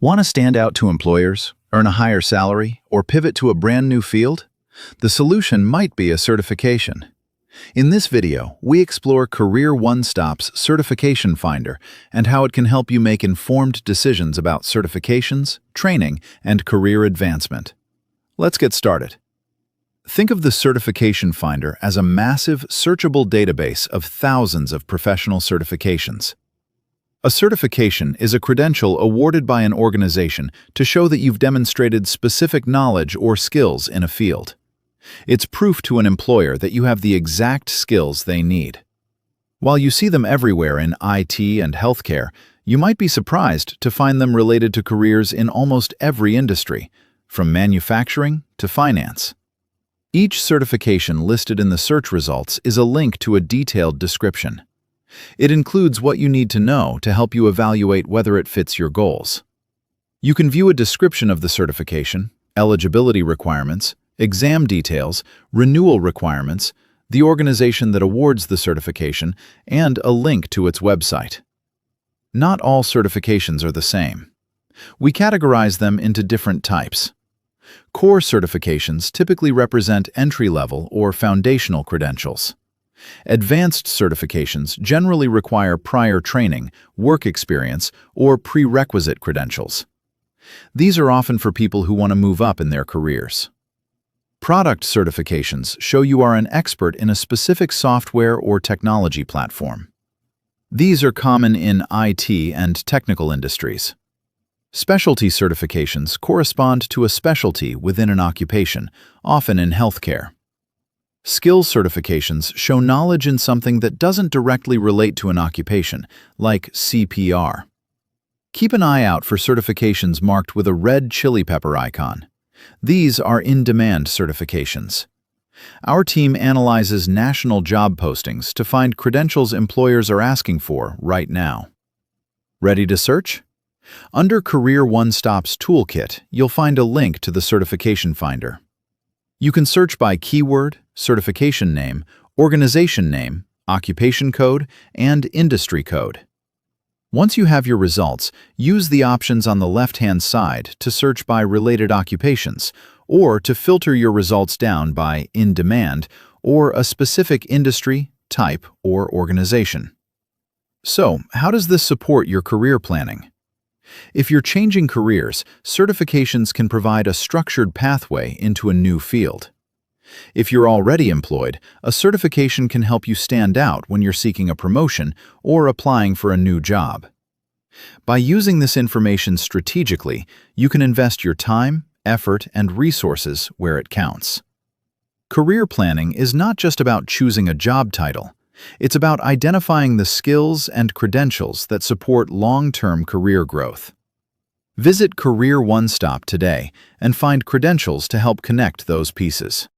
Want to stand out to employers, earn a higher salary, or pivot to a brand new field? The solution might be a certification. In this video, we explore CareerOneStop's Certification Finder and how it can help you make informed decisions about certifications, training, and career advancement. Let's get started. Think of the Certification Finder as a massive, searchable database of thousands of professional certifications. A certification is a credential awarded by an organization to show that you've demonstrated specific knowledge or skills in a field. It's proof to an employer that you have the exact skills they need. While you see them everywhere in IT and healthcare, you might be surprised to find them related to careers in almost every industry, from manufacturing to finance. Each certification listed in the search results is a link to a detailed description. It includes what you need to know to help you evaluate whether it fits your goals. You can view a description of the certification, eligibility requirements, exam details, renewal requirements, the organization that awards the certification, and a link to its website. Not all certifications are the same. We categorize them into different types. Core certifications typically represent entry-level or foundational credentials. Advanced certifications generally require prior training, work experience, or prerequisite credentials. These are often for people who want to move up in their careers. Product certifications show you are an expert in a specific software or technology platform. These are common in IT and technical industries. Specialty certifications correspond to a specialty within an occupation, often in healthcare. Skills certifications show knowledge in something that doesn't directly relate to an occupation, like CPR. Keep an eye out for certifications marked with a red chili pepper icon. These are in-demand certifications. Our team analyzes national job postings to find credentials employers are asking for right now. Ready to search? Under CareerOneStop's Toolkit, you'll find a link to the Certification Finder. You can search by keyword, certification name, organization name, occupation code, and industry code. Once you have your results, use the options on the left-hand side to search by related occupations, or to filter your results down by in demand or a specific industry, type, or organization. So, how does this support your career planning? If you're changing careers, certifications can provide a structured pathway into a new field. If you're already employed, a certification can help you stand out when you're seeking a promotion or applying for a new job. By using this information strategically, you can invest your time, effort, and resources where it counts. Career planning is not just about choosing a job title. It's about identifying the skills and credentials that support long-term career growth. Visit CareerOneStop today and find credentials to help connect those pieces.